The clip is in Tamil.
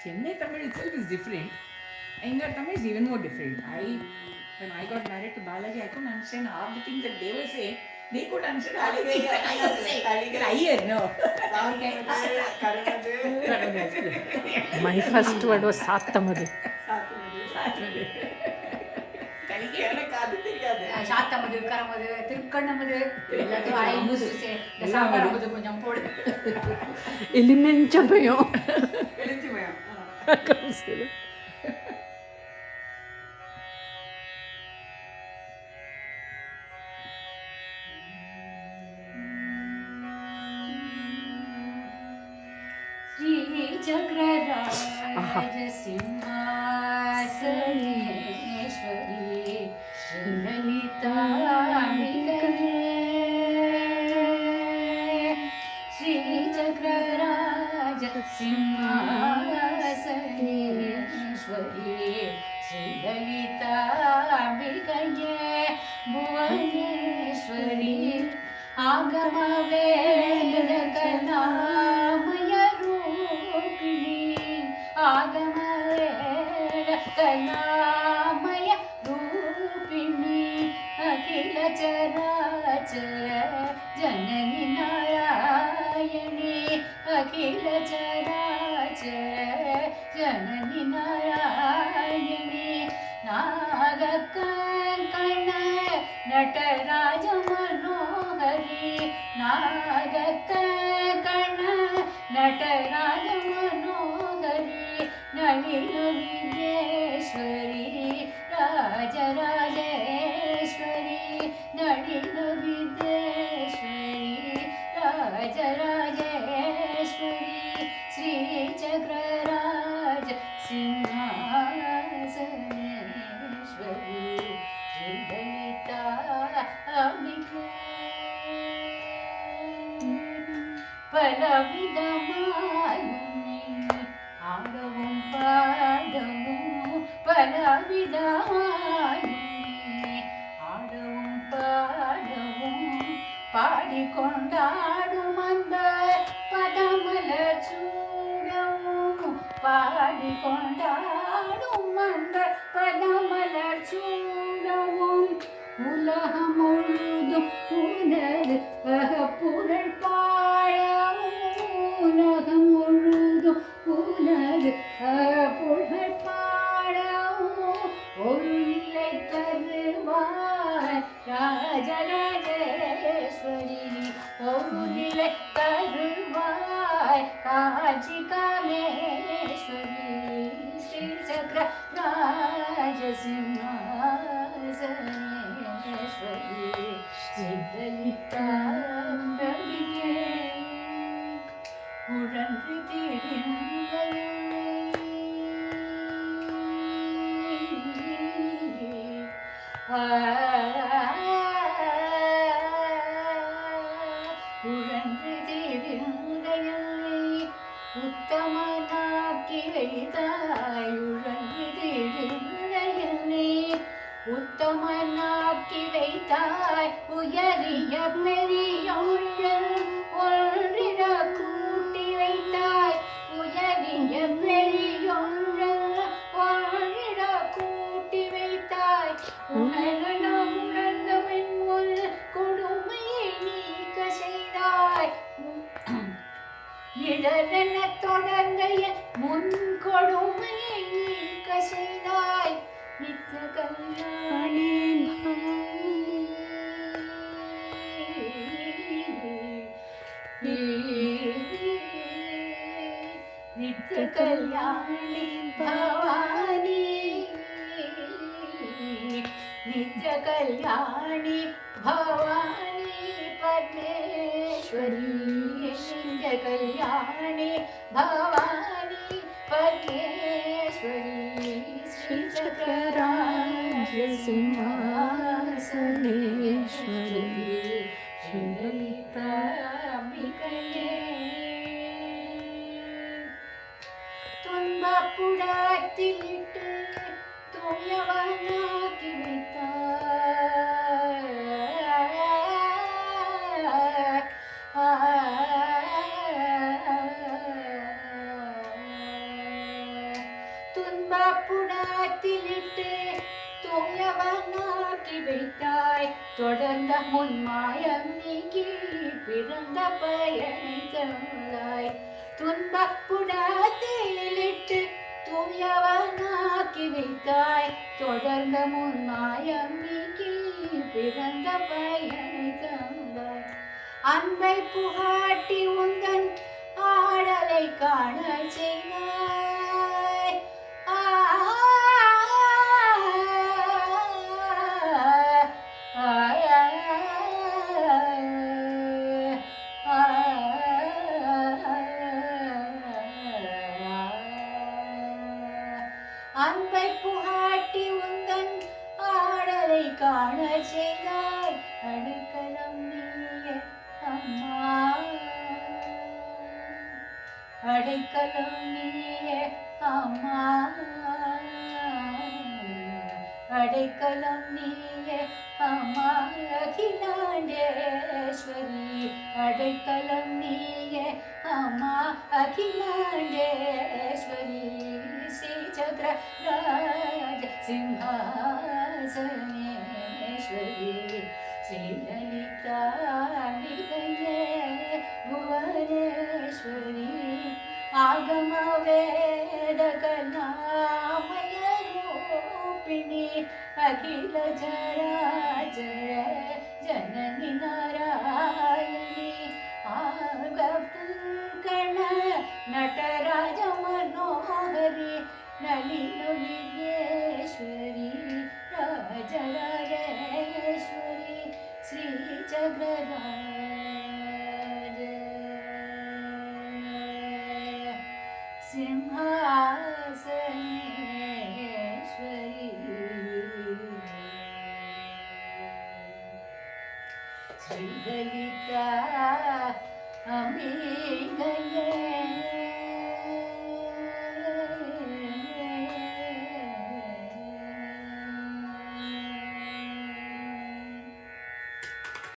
Chennai Tamil itself is different. India Tamil is even more different. When I got married to Balaji, I couldn't understand half the things that they were saying. They could understand half the things that I was saying. Higher, no. My first word was Sattamadu. சாத்தமது கரமது திருக்கண்ணமது சாப்பாடு கொஞ்சம் போடு எலிமெஞ்சபயம் ஸ்ரீ சக்கரராஜ சிம்மாசனேஸ்வரி லலிதாம்பிகே ஸ்ரீ சக்கரராஜ சிம்மாசனேஸ்வரி ஸ்ரீ லலிதாம்பிகே புவனேஸ்வரி ஆகம வேத கலாமய ரூபிணி ஆகம வேத கலாமய ரூபிணி அகில சராச்சர ஜனனி நாராயணி அகில சராச்சர ஜனனி நாராயணி நாகக்கண நடராஜ மனோஹரி நாகக்கண நடராஜ மனோஹரி நளின வித்யேஸ்வரி ராஜராஜேஸ்வரி நளின வித்யேஸ்வரி ராஜராஜேஸ்வரி ஸ்ரீ சக்கரராஜ சிம்மாசனேஸ்வரி ஸ்ரீ லலிதாம்பிகே பலவிதமாயுமே ஆடவும் பாடவும் பலவிதமாயுமே ஆடவும் பாடவும் பாடிக்கொண்டாடும் அந்த பதமலர் சூடவும் பாடிக்கொண்டாடும் அந்த பதமலர் சூடவும் உலகம் முழுதும் உனது புகழ் பாழவும் உலகம் முழுதும் உனது புகழ் பாழவும் ஒரு நிலை தருவாய் ராஜராஜேஸ்வரி ஒரு நிலை தருவாய் காஞ்சி காமேஸ்வரி ஸ்ரீ சக்கர ராஜசிம்மாசனேஸ்வரி ஸ்ரீ லலிதாம்பிகே உழன்று திரிங்கள் உழன்று திரிந்தையல்லை உத்தமனாக்கி வைத்தாய் உழன்று திரிந்தையல்லை உத்தமனாக்கி வைத்தாய் உயரிய பெரியோள் ஒன்றிட கூட்டி வைத்தாய் உயரிய பெரியோள் ஒன்றிட கூட்டி வைத்தாய் உணர்ந்தவன் முன் கொடுமையை நீக்க செய்தாய் இடரென தொடர்ந்த முன் கொடுமையை நீக்க செய்தாய் நித்ய கல்யாணி நித்ய கல்யாணி பவானி நித்ய கல்யாணி பவானி பரமேஸ்வரி நித்ய கல்யாணி பவானி பரமேஸ்வரி ஸ்ரீ சக்கரராஜ சிம்மாசனேஸ்வரி ஸ்ரீ லலிதாம்பிகே துன்பப்புடத்திலிட்டு தூயவனாக்கி வைத்தாய் துன்பப்புடத்திலிட்டு தூயவனாக்கி வைத்தாய். தொடர்ந்த முன்மாயம் நீக்கி பிறந்த பயனை தந்தாய். துன்பப்புடத்திலிட்டு தூயவனாக்கி வைத்தாய். தொடர்ந்த முன்மாயம் நீக்கி பிறந்த பயனை தந்தாய். அன்பை புகாட்டி உந்தன் ஆடலை காண செய்தாய். அன்பை புகாட்டி உந்தன் ஆடலை காண செய்தாய். அடைக்கலம் நீயே அம்மா, அடைக்கலம் நீயே அம்மா, அடைக்கலம் நீயே அம்மா அகிலாண்டேஸ்வரி. அடைக்கலம் நீயே அம்மா அகிலாண்டேஸ்வரி. ஸ்ரீசக்கர ராஜ சிம்ஹாசனேஸ்வரி. ஸ்ரீலலிதாம்பிகையே புவனேஸ்வரி. ஆகம வேத கலாமய ரூபிணி. அகில ஜராஜர ஜனனி நாராயணி. ஆகப்புங்கಣ ನಟರಾಜ ಮನೋಹರಿ. ನಳಿನ ವಿದ್ಯೇಶ್ವರಿ ರಾಜರಾಜೇಶ್ವರಿ. ಶ್ರೀ ಚಕ್ರರಾಜ ಸಿಂಹಾಸನೇಶ್ವರಿ. ಶ್ರೀಲಲಿತಾ ಅಂಬಿಕೆಯೇ